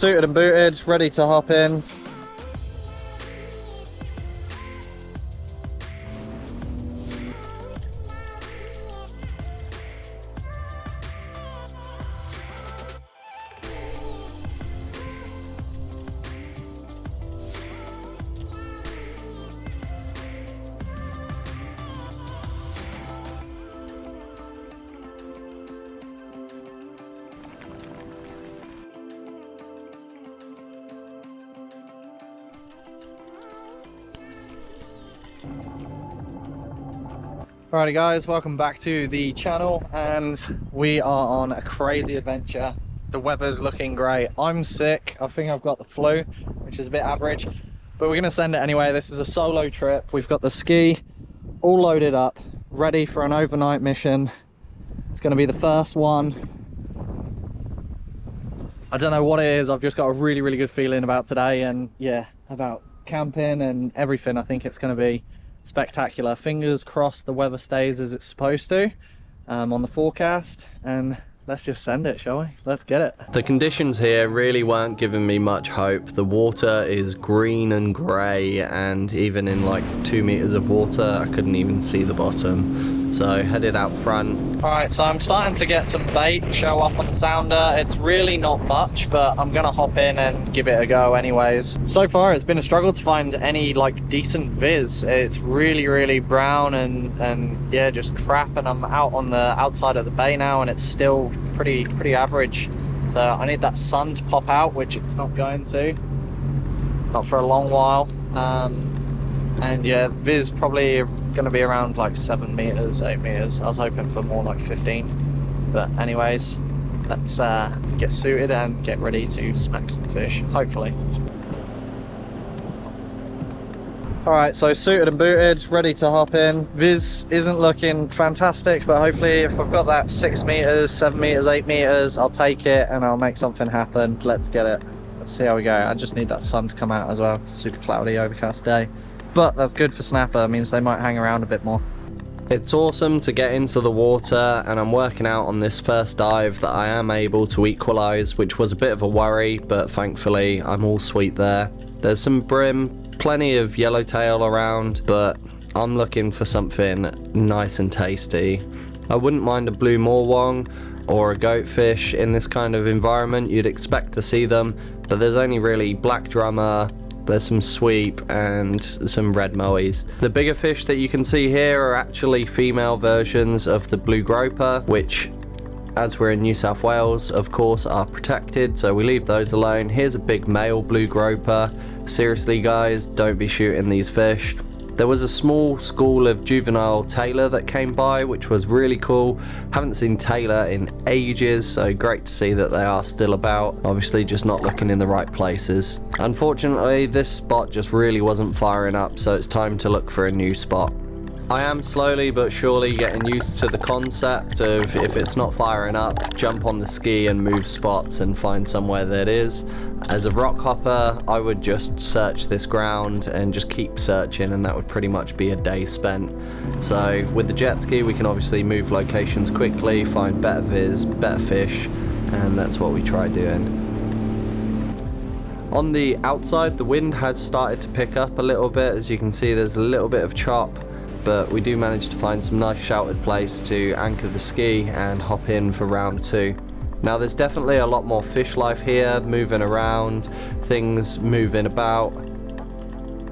suited and booted, ready to hop in. Alrighty guys, welcome back to the channel, and we are on a crazy adventure. The weather's looking great. I'm sick. I think I've got the flu, which is a bit average, but we're gonna send it anyway. This is a solo trip. We've got the ski all loaded up, ready for an overnight mission. It's gonna be the first one. I don't know what it is. I've just got a really good feeling about today, and yeah, about camping and everything. I think it's gonna be spectacular. Fingers crossed the weather stays as it's supposed to on the forecast, and let's just send it, shall we? Let's get it. The conditions here really weren't giving me much hope. The water is green and grey, and even in like 2 meters of water I couldn't even see the bottom, so headed out front. Alright, so I'm starting to get some bait show up on the sounder. It's really not much, but I'm gonna hop in and give it a go anyways. So far it's been a struggle to find any like decent viz. It's really brown and yeah, just crap, and I'm out on the outside of the bay now and it's still pretty average. So I need that sun to pop out, which it's not going to, not for a long while. And yeah, viz probably going to be around like 7 meters, 8 meters. I was hoping for more like 15, but anyways, let's get suited and get ready to smack some fish, hopefully. Alright, so suited and booted, ready to hop in. Viz isn't looking fantastic, but hopefully if I've got that 6 meters, 7 meters, 8 meters, I'll take it and I'll make something happen. Let's get it. Let's see how we go. I just need that sun to come out as well. Super cloudy, overcast day. But that's good for snapper, it means they might hang around a bit more. It's awesome to get into the water, and I'm working out on this first dive that I am able to equalise, which was a bit of a worry, but thankfully I'm all sweet there. There's some brim, plenty of yellowtail around, but I'm looking for something nice and tasty. I wouldn't mind a blue morwong or a goatfish in this kind of environment. You'd expect to see them, but there's only really black drummer, there's some sweep and some red mowies. The bigger fish that you can see here are actually female versions of the blue groper, which, as we're in New South Wales, of course, are protected, so we leave those alone. Here's a big male blue groper. Seriously guys, don't be shooting these fish. There was a small school of juvenile tailor that came by, which was really cool. Haven't seen tailor in ages, so great to see that they are still about. Obviously just not looking in the right places. Unfortunately, this spot just really wasn't firing up, so it's time to look for a new spot. I am slowly but surely getting used to the concept of, if it's not firing up, jump on the ski and move spots and find somewhere that is. As a rock hopper, I would just search this ground and just keep searching, and that would pretty much be a day spent. So with the jet ski we can obviously move locations quickly, find better viz, better fish, and that's what we try doing. On the outside, the wind has started to pick up a little bit. As you can see, there's a little bit of chop, but we do manage to find some nice sheltered place to anchor the ski and hop in for round 2. Now there's definitely a lot more fish life here, moving around, things moving about,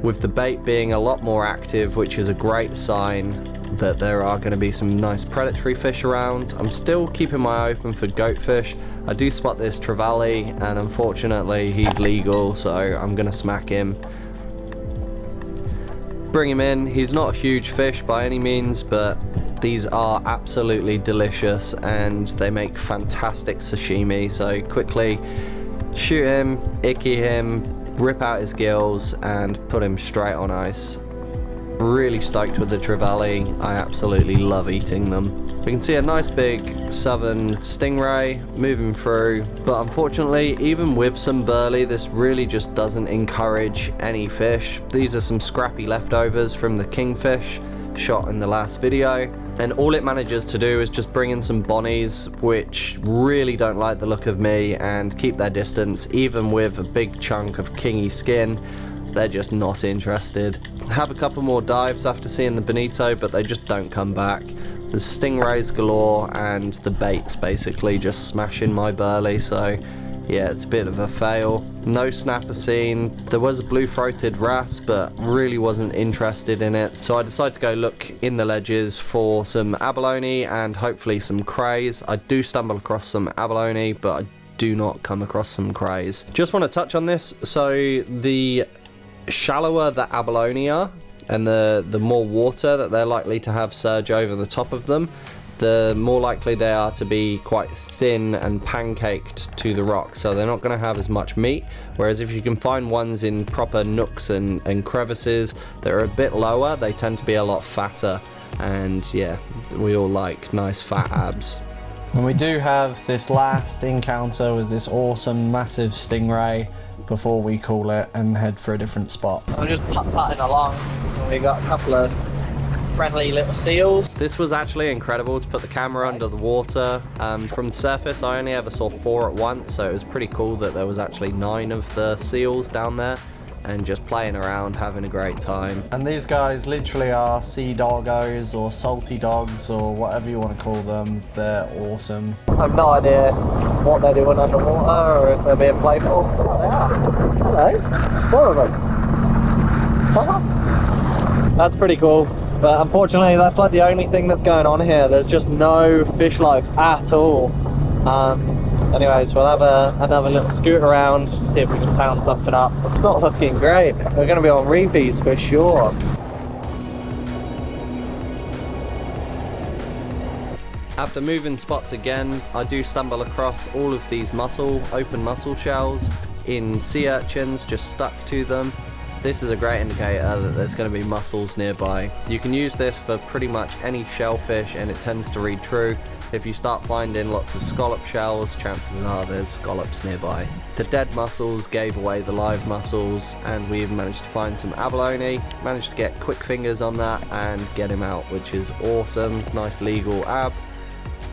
with the bait being a lot more active, which is a great sign that there are going to be some nice predatory fish around. I'm still keeping my eye open for goatfish. I do spot this trevally, and unfortunately he's legal, so I'm going to smack him. Bring him in. He's not a huge fish by any means, but these are absolutely delicious and they make fantastic sashimi. So quickly shoot him, icky him, rip out his gills and put him straight on ice. Really stoked with the trevally. I absolutely love eating them. We can see a nice big southern stingray moving through, but unfortunately, even with some burley, this really just doesn't encourage any fish. These are some scrappy leftovers from the kingfish shot in the last video. and all it manages to do is just bring in some bonnies, which really don't like the look of me and keep their distance. Even with a big chunk of kingy skin, they're just not interested. Have a couple more dives after seeing the bonito, but they just don't come back. There's stingrays galore, and the bait's basically just smashing my burley, so yeah, it's a bit of a fail. No snapper seen. There was a blue-throated wrasse, but really wasn't interested in it, so I decided to go look in the ledges for some abalone and hopefully some crays. I do stumble across some abalone, but I do not come across some crays. Just want to touch on this. So the shallower the abalone are, and the more water that they're likely to have surge over the top of them, the more likely they are to be quite thin and pancaked to the rock, so they're not going to have as much meat. Whereas if you can find ones in proper nooks and crevices that are a bit lower, they tend to be a lot fatter, and yeah, we all like nice fat abs. And we do have this last encounter with this awesome massive stingray before we call it and head for a different spot. I'm just putt-putting along, and we got a couple of friendly little seals. This was actually incredible to put the camera under the water. From the surface I only ever saw 4 at once, so it was pretty cool that there was actually 9 of the seals down there and just playing around, having a great time. And these guys literally are sea doggos or salty dogs or whatever you want to call them. They're awesome. I've no idea what they're doing underwater or if they're being playful. Oh, they are. Hello. 4 of them. That's pretty cool. But unfortunately, that's like the only thing that's going on here. There's just no fish life at all. Anyways, we'll have another little scoot around, see if we can sound something up. It's not looking great. We're going to be on repeats for sure. After moving spots again, I do stumble across all of these open mussel shells in sea urchins just stuck to them. This is a great indicator that there's going to be mussels nearby. You can use this for pretty much any shellfish and it tends to read true. If you start finding lots of scallop shells, chances are there's scallops nearby. The dead mussels gave away the live mussels, and we even managed to find some abalone. Managed to get quick fingers on that and get him out, which is awesome. Nice legal ab.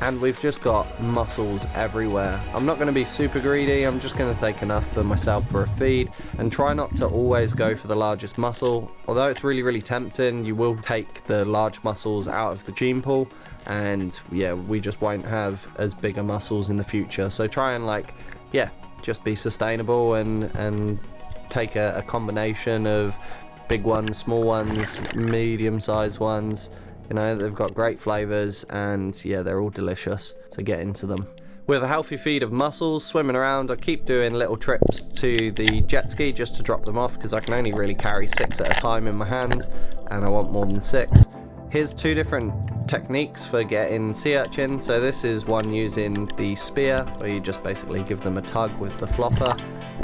And we've just got mussels everywhere. I'm not going to be super greedy, I'm just going to take enough for myself for a feed and try not to always go for the largest mussel. Although it's really tempting, you will take the large mussels out of the gene pool, and yeah, we just won't have as bigger mussels in the future. So try and just be sustainable and take a combination of big ones, small ones, medium-sized ones. You know, they've got great flavours and yeah, they're all delicious, so get into them. With a healthy feed of mussels swimming around, I keep doing little trips to the jet ski just to drop them off because I can only really carry 6 at a time in my hands and I want more than 6. Here's 2 different techniques for getting sea urchin. So this is one using the spear, where you just basically give them a tug with the flopper,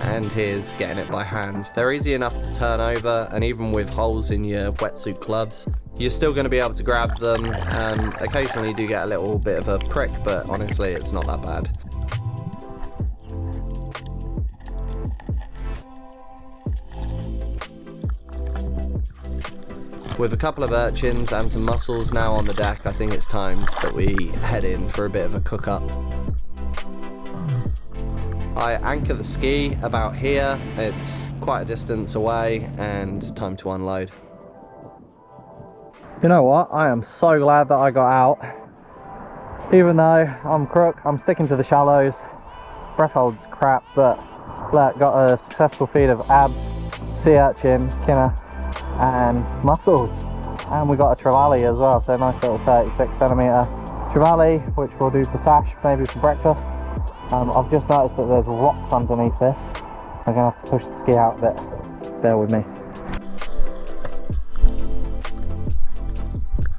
and here's getting it by hand. They're easy enough to turn over, and even with holes in your wetsuit gloves, you're still going to be able to grab them. Occasionally you do get a little bit of a prick, but honestly it's not that bad. With a couple of urchins and some mussels now on the deck, I think it's time that we head in for a bit of a cook up. I anchor the ski about here, it's quite a distance away, and time to unload. You know what, I am so glad that I got out. Even though I'm crook, I'm sticking to the shallows. Breath holds crap, but look, got a successful feed of abs, sea urchin, kinner, and mussels, and we got a trevally as well, so a nice little 36cm trevally, which we'll do for sash, maybe for breakfast. I've just noticed that there's rocks underneath this. I'm gonna have to push the ski out a bit. Bear with me.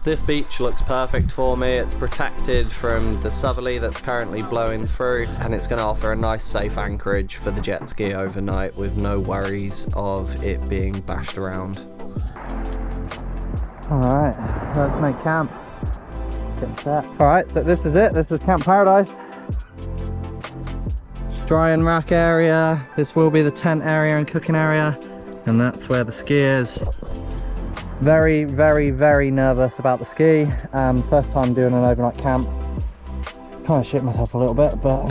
This beach looks perfect for me. It's protected from the southerly that's currently blowing through, and it's going to offer a nice safe anchorage for the jet ski overnight with no worries of it being bashed around. Alright, let's make camp. Get set. Alright, so this is it. This is Camp Paradise. Dry and rack area. This will be the tent area and cooking area, and that's where the ski is. Very, very, very nervous about the ski. First time doing an overnight camp. Kind of shit myself a little bit, but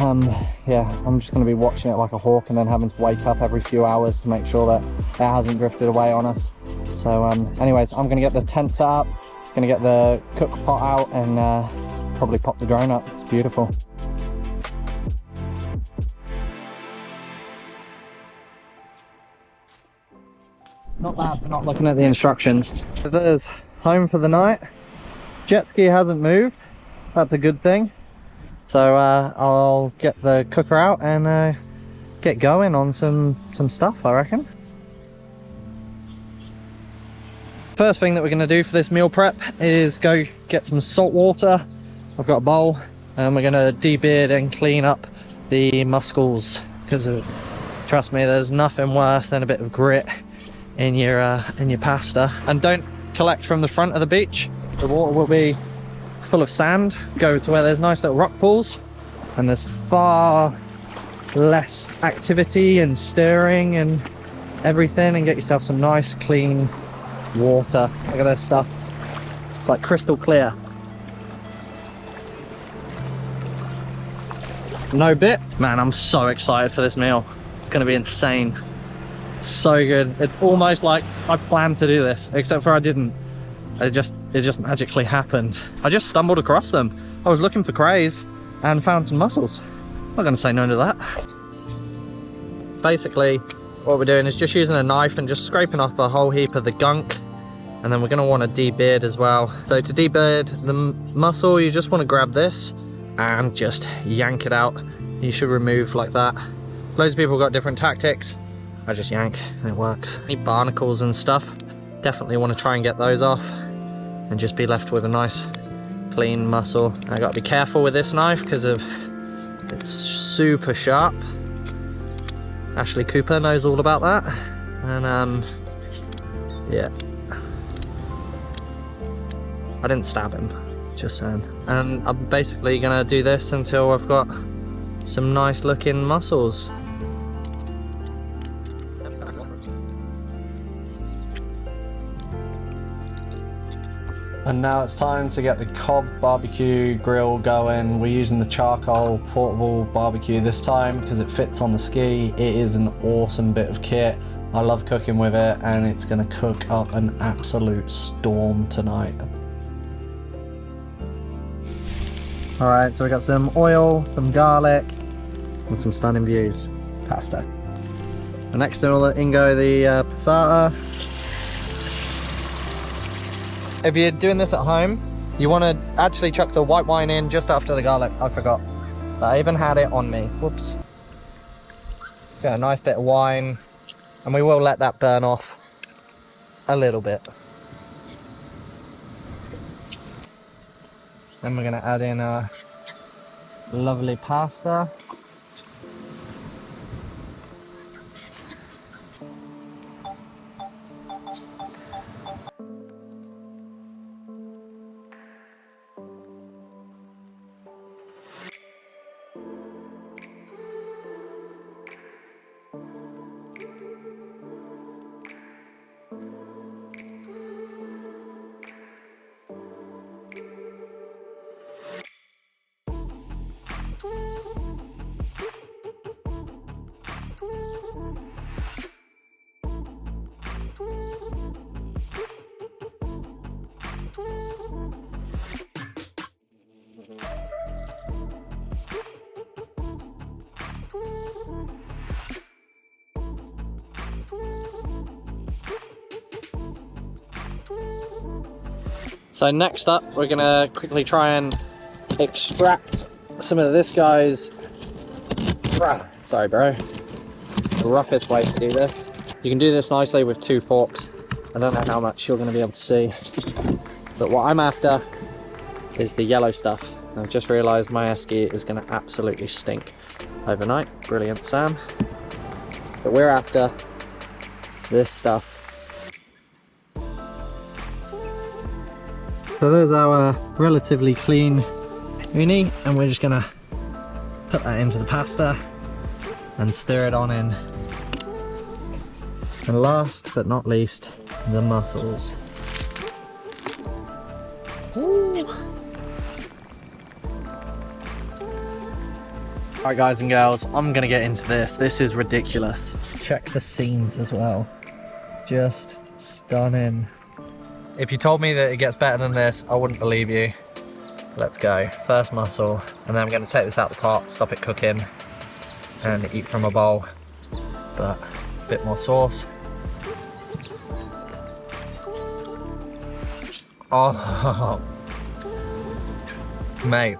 yeah, I'm just going to be watching it like a hawk and then having to wake up every few hours to make sure that it hasn't drifted away on us. So anyways, I'm going to get the tent set up, going to get the cook pot out and probably pop the drone up. It's beautiful. Not bad for not looking at the instructions. So there's home for the night. Jet ski hasn't moved. That's a good thing. So I'll get the cooker out and get going on some stuff, I reckon. First thing that we're going to do for this meal prep is go get some salt water. I've got a bowl and we're going to debeard and clean up the mussels, because trust me, there's nothing worse than a bit of grit in your pasta. And don't collect from the front of the beach. The water will be full of sand. Go to where there's nice little rock pools and there's far less activity and stirring and everything, and get yourself some nice clean water. Look at this stuff, it's like crystal clear, no bits. Man, I'm so excited for this meal. It's gonna be insane. So good. It's almost like I planned to do this, except for I didn't. It just magically happened. I just stumbled across them. I was looking for crays and found some mussels. I'm not gonna say no to that. Basically, what we're doing is just using a knife and just scraping off a whole heap of the gunk, and then we're gonna want to debeard as well. So to debeard the mussel, you just want to grab this and just yank it out. You should remove like that. Loads of people got different tactics. I just yank and it works. Any barnacles and stuff, definitely want to try and get those off and just be left with a nice clean mussel. I got to be careful with this knife because it's super sharp. Ashley Cooper knows all about that, and yeah, I didn't stab him, just saying. And I'm basically gonna do this until I've got some nice looking mussels. And now it's time to get the COBB barbecue grill going. We're using the charcoal portable barbecue this time because it fits on the ski. It is an awesome bit of kit. I love cooking with it, and it's gonna cook up an absolute storm tonight. All right, so we got some oil, some garlic, and some stunning views. Pasta. And next we'll in go the passata. If you're doing this at home, you want to actually chuck the white wine in just after the garlic. I forgot. I even had it on me. Whoops. Got a nice bit of wine, and we will let that burn off a little bit. Then we're going to add in our lovely pasta. So next up, we're gonna quickly try and extract some of this guy's, sorry bro, the roughest way to do this. You can do this nicely with 2 forks. I don't know how much you're gonna be able to see, but what I'm after is the yellow stuff. I've just realized my esky is gonna absolutely stink overnight. Brilliant, Sam. But we're after this stuff. So there's our relatively clean uni, and we're just gonna put that into the pasta and stir it on in. And last but not least, the mussels. Alright guys and girls, I'm gonna get into this. This is ridiculous. Check the scenes as well. Just stunning. If you told me that it gets better than this, I wouldn't believe you. Let's go. First mussel, and then I'm gonna take this out the pot, stop it cooking, and eat from a bowl. But a bit more sauce. Oh, mate.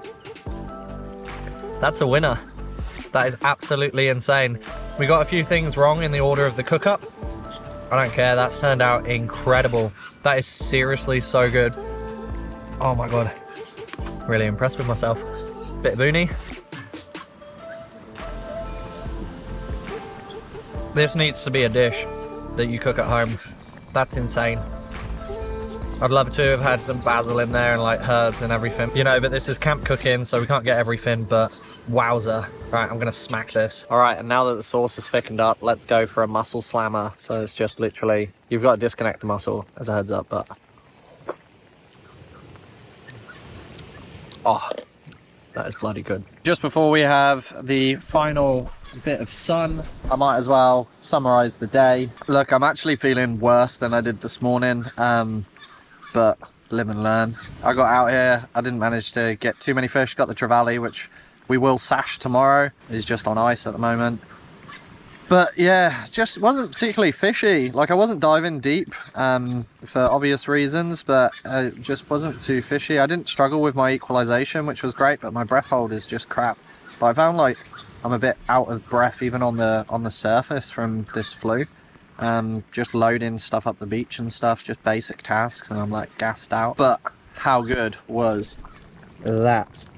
That's a winner. That is absolutely insane. We got a few things wrong in the order of the cook-up. I don't care, that's turned out incredible. That is seriously so good. Oh my god. Really impressed with myself. Bit of uni. This needs to be a dish that you cook at home. That's insane. I'd love to have had some basil in there and like herbs and everything. You know, but this is camp cooking, so we can't get everything, but wowza. Right, I'm gonna smack this. All right, and now that the sauce is thickened up, let's go for a mussel slammer. So it's just literally, you've got to disconnect the mussel as a heads up, but. Oh, that is bloody good. Just before we have the final bit of sun, I might as well summarize the day. Look, I'm actually feeling worse than I did this morning, but live and learn. I got out here, I didn't manage to get too many fish, got the trevally, which we will sash tomorrow. It's just on ice at the moment. But yeah, just wasn't particularly fishy. Like, I wasn't diving deep for obvious reasons, but it just wasn't too fishy. I didn't struggle with my equalization, which was great, but my breath hold is just crap. But I found like I'm a bit out of breath even on the surface from this flu. Just loading stuff up the beach and stuff, just basic tasks, and I'm like gassed out. But how good was that?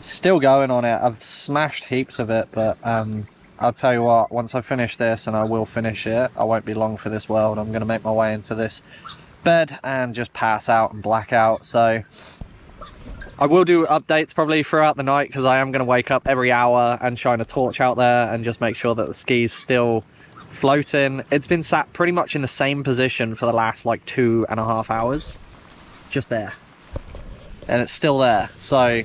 Still going on it. I've smashed heaps of it, but I'll tell you what, once I finish this, and I will finish it, I won't be long for this world. I'm going to make my way into this bed and just pass out and black out. So I will do updates probably throughout the night, because I am going to wake up every hour and shine a torch out there and just make sure that the ski's still floating. It's been sat pretty much in the same position for the last like 2.5 hours, just there, and it's still there. So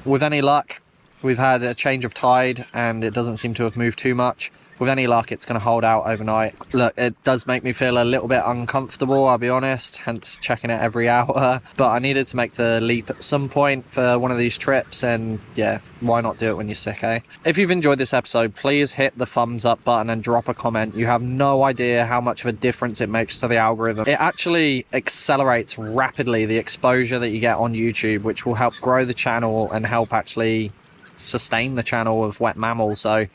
with any luck, we've had a change of tide and it doesn't seem to have moved too much. With any luck, it's going to hold out overnight. Look, it does make me feel a little bit uncomfortable, I'll be honest, hence checking it every hour. But I needed to make the leap at some point for one of these trips, and yeah, why not do it when you're sick, eh? If you've enjoyed this episode, please hit the thumbs up button and drop a comment. You have no idea how much of a difference it makes to the algorithm. It actually accelerates rapidly the exposure that you get on YouTube, which will help grow the channel and help actually sustain the channel of Wet Mammal. So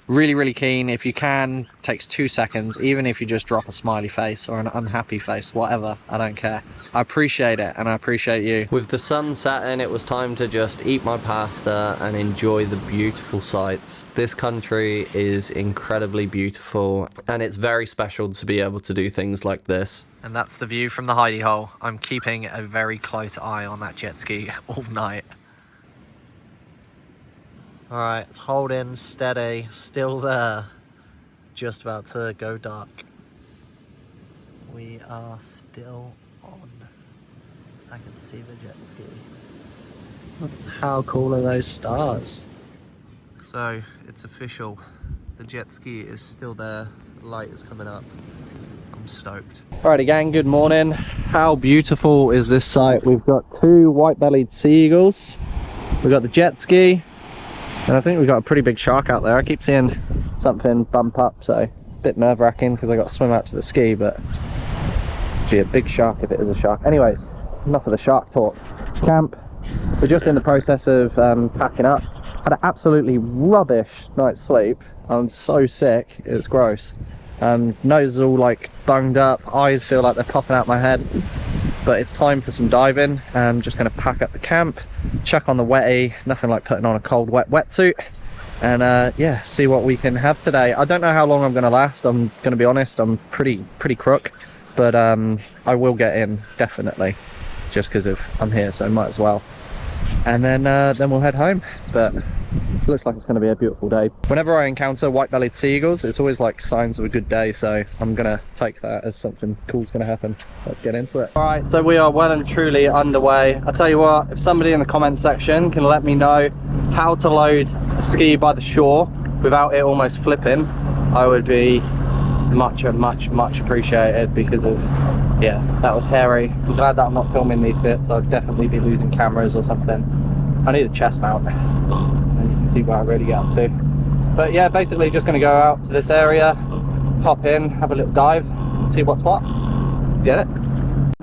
really keen. If you can, takes 2 seconds, even if you just drop a smiley face or an unhappy face, whatever, I don't care. I appreciate it, and I appreciate you. With the sun setting, it was time to just eat my pasta and enjoy the beautiful sights. This country is incredibly beautiful, and it's very special to be able to do things like this. And that's the view from the hidey hole. I'm keeping a very close eye on that jet ski all night. Alright, it's holding steady, still there, just about to go dark. We are still on. I can see the jet ski. How cool are those stars? So, it's official. The jet ski is still there, the light is coming up. I'm stoked. Alrighty gang, good morning. How beautiful is this sight? We've got 2 white-bellied sea eagles. We've got the jet ski. And I think we've got a pretty big shark out there. I keep seeing something bump up, so a bit nerve-wracking because I got to swim out to the ski, but it'd be a big shark if it is a shark. Anyways, enough of the shark talk. Camp, we're just in the process of packing up. Had an absolutely rubbish night's sleep. I'm so sick, it's gross. Nose is all like bunged up, eyes feel like they're popping out my head. But it's time for some diving. I'm just going to pack up the camp, check on the wetty, nothing like putting on a cold wet wetsuit, and yeah, see what we can have today. I don't know how long I'm going to last, I'm going to be honest. I'm pretty crook, but I will get in, definitely, just because I'm here, so might as well. and then we'll head home. But it looks like it's going to be a beautiful day. Whenever I encounter white-bellied sea eagles, it's always like signs of a good day, so I'm going to take that as something cool's going to happen. Let's get into it. Alright, so we are well and truly underway. I tell you what, if somebody in the comment section can let me know how to load a ski by the shore without it almost flipping, I would be much appreciated, because of, yeah, that was hairy. I'm glad that I'm not filming these bits. I'd definitely be losing cameras or something. I need a chest mount, and you can see where I really get up to. But yeah, basically just going to go out to this area, hop in, have a little dive, and see what's what. Let's get it.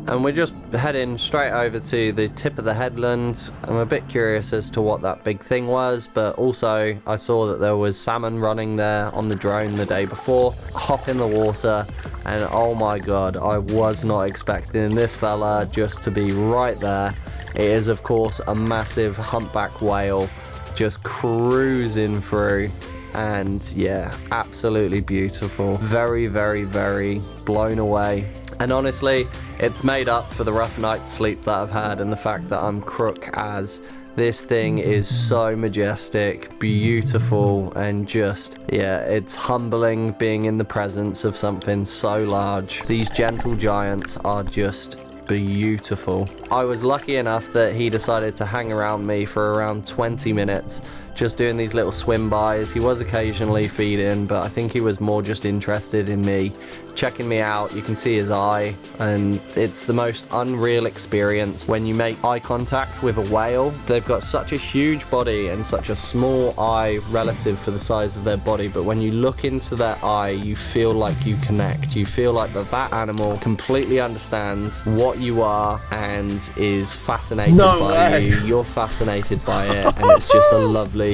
And we're just heading straight over to the tip of the headland. I'm a bit curious as to what that big thing was, but also I saw that there was salmon running there on the drone the day before. Hop in the water, and oh my god, I was not expecting this fella just to be right there. It is of course a massive humpback whale just cruising through, and yeah, absolutely beautiful. Very blown away. And honestly, it's made up for the rough night's sleep that I've had and the fact that I'm crook as. This thing is so majestic, beautiful, and just, yeah, it's humbling being in the presence of something so large. These gentle giants are just beautiful. I was lucky enough that he decided to hang around me for around 20 minutes, just doing these little swim bys. He was occasionally feeding, but I think he was more just interested in me, checking me out. You can see his eye, and it's the most unreal experience when you make eye contact with a whale. They've got such a huge body and such a small eye relative for the size of their body, but when you look into their eye, you feel like you connect. You feel like that animal completely understands what you are and is fascinated by you. You're fascinated by it, and it's just a lovely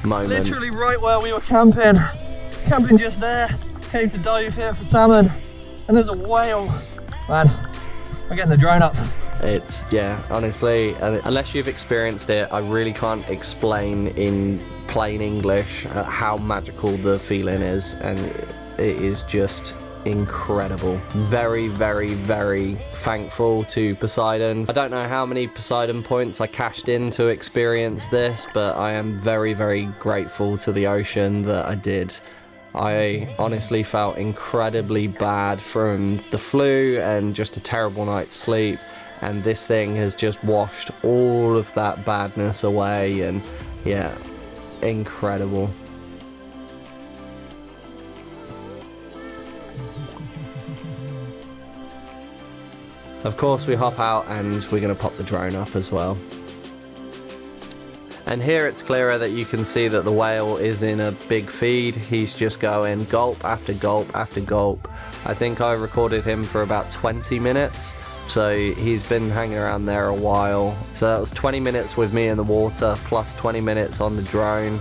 moment. Literally right where we were camping just there. Came to dive here for salmon, and there's a whale. Man, I'm getting the drone up. It's, yeah, honestly, unless you've experienced it, I really can't explain in plain English how magical the feeling is, and it is just incredible. Very thankful to Poseidon. I don't know how many Poseidon points I cashed in to experience this, but I am very grateful to the ocean that I did. I honestly felt incredibly bad from the flu and just a terrible night's sleep, and this thing has just washed all of that badness away, and yeah, incredible. Of course we hop out and we're going to pop the drone up as well. And here it's clearer that you can see that the whale is in a big feed. He's just going gulp after gulp after gulp. I think I recorded him for about 20 minutes. So he's been hanging around there a while. So that was 20 minutes with me in the water plus 20 minutes on the drone.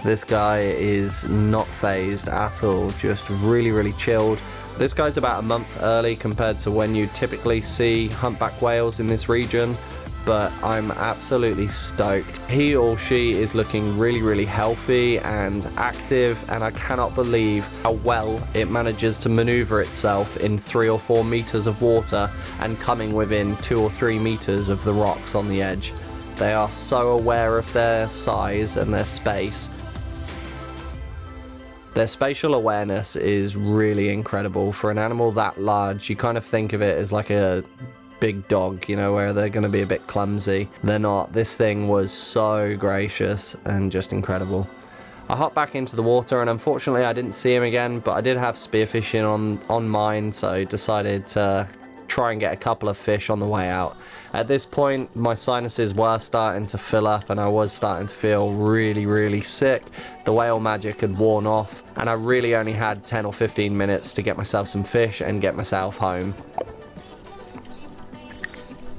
This guy is not phased at all, just really chilled. This guy's about a month early compared to when you typically see humpback whales in this region, but I'm absolutely stoked. He or she is looking really healthy and active, and I cannot believe how well it manages to maneuver itself in 3 or 4 meters of water and coming within 2 or 3 meters of the rocks on the edge. They are so aware of their size and their space. Their spatial awareness is really incredible. For an animal that large, you kind of think of it as like a big dog, you know, where they're going to be a bit clumsy. They're not. This thing was so gracious and just incredible. I hopped back into the water, and unfortunately I didn't see him again, but I did have spearfishing on mine, so decided to try and get a couple of fish on the way out. At this point, my sinuses were starting to fill up, and I was starting to feel really sick. The whale magic had worn off, and I really only had 10 or 15 minutes to get myself some fish and get myself home.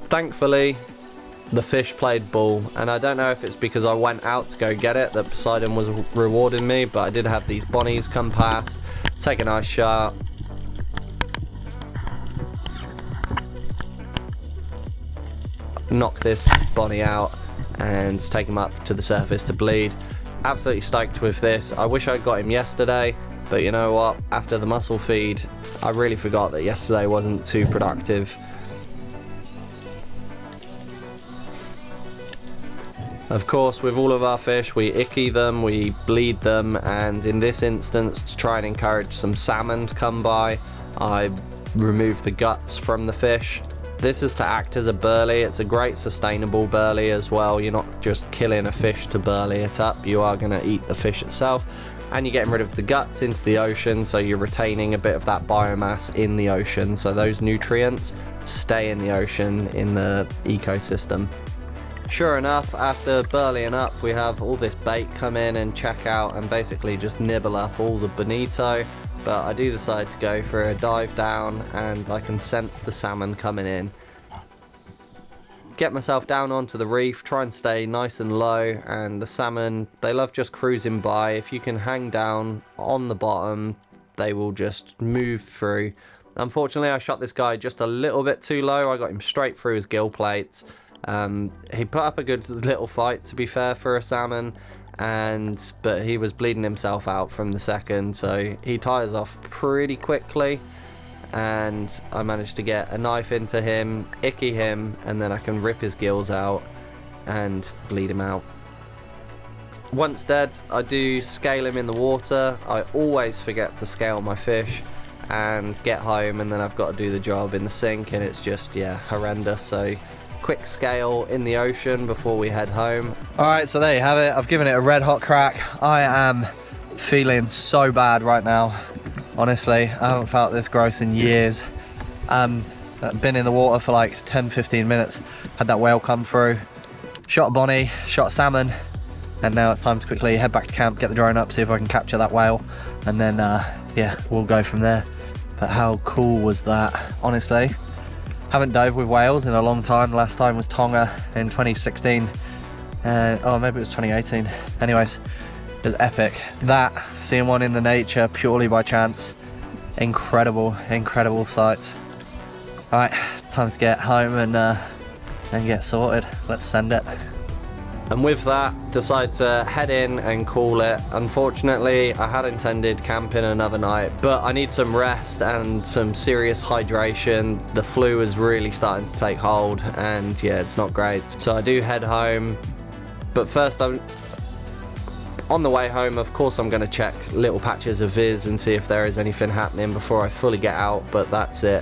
Thankfully, the fish played ball, and I don't know if it's because I went out to go get it that Poseidon was rewarding me, but I did have these bonnies come past, take a nice shot. Knock this bonnie out and take him up to the surface to bleed. Absolutely stoked with this. I wish I'd got him yesterday, but you know what, after the mussel feed I really forgot that yesterday wasn't too productive. Of course, with all of our fish, we icky them, we bleed them, and in this instance, to try and encourage some salmon to come by, I remove the guts from the fish. This is to act as a burley. It's a great sustainable burley as well. You're not just killing a fish to burley it up, you are going to eat the fish itself, and you're getting rid of the guts into the ocean, so you're retaining a bit of that biomass in the ocean, so those nutrients stay in the ocean, in the ecosystem. Sure enough, after burleying up, we have all this bait come in and check out and basically just nibble up all the bonito, but I do decide to go for a dive down and I can sense the salmon coming in. Get myself down onto the reef, try and stay nice and low, and the salmon, they love just cruising by. If you can hang down on the bottom, they will just move through. Unfortunately, I shot this guy just a little bit too low. I got him straight through his gill plates. He put up a good little fight, to be fair, for a salmon, but he was bleeding himself out from the second, so he tires off pretty quickly, and I managed to get a knife into him, icky him, and then I can rip his gills out and bleed him out. Once dead, I do scale him in the water. I always forget to scale my fish and get home, and then I've got to do the job in the sink, and it's just, yeah, horrendous. So quick scale in the ocean before we head home. Alright, so there you have it. I've given it a red hot crack. I am feeling so bad right now. Honestly, I haven't felt this gross in years. Been in the water for like 10-15 minutes. Had that whale come through. Shot a bonnie, shot a salmon, and now it's time to quickly head back to camp, get the drone up, see if I can capture that whale, and then yeah, we'll go from there. But how cool was that, honestly? Haven't dove with whales in a long time. The last time was Tonga in 2016. Oh, maybe it was 2018. Anyways, it was epic. That, seeing one in the nature purely by chance, incredible, incredible sights. All right, time to get home and get sorted. Let's send it. And with that, decide to head in and call it. Unfortunately, I had intended camping another night, but I need some rest and some serious hydration. The flu is really starting to take hold, and yeah, it's not great. So I do head home, but first on the way home, of course, I'm going to check little patches of viz and see if there is anything happening before I fully get out, but that's it.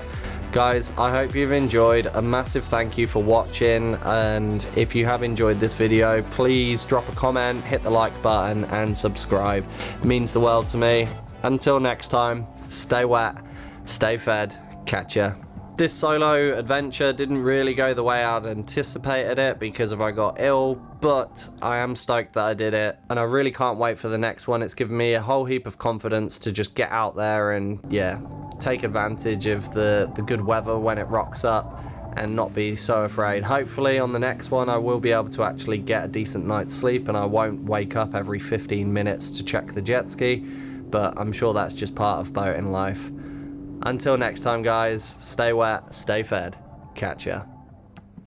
Guys, I hope you've enjoyed. A massive thank you for watching, and if you have enjoyed this video, please drop a comment, hit the like button and subscribe. It means the world to me. Until next time, stay wet, stay fed, catch ya. This solo adventure didn't really go the way I'd anticipated it because I got ill, but I am stoked that I did it, and I really can't wait for the next one. It's given me a whole heap of confidence to just get out there and yeah, take advantage of the good weather when it rocks up and not be so afraid. Hopefully on the next one I will be able to actually get a decent night's sleep and I won't wake up every 15 minutes to check the jet ski, but I'm sure that's just part of boating life. Until next time guys, stay wet, stay fed, catch ya.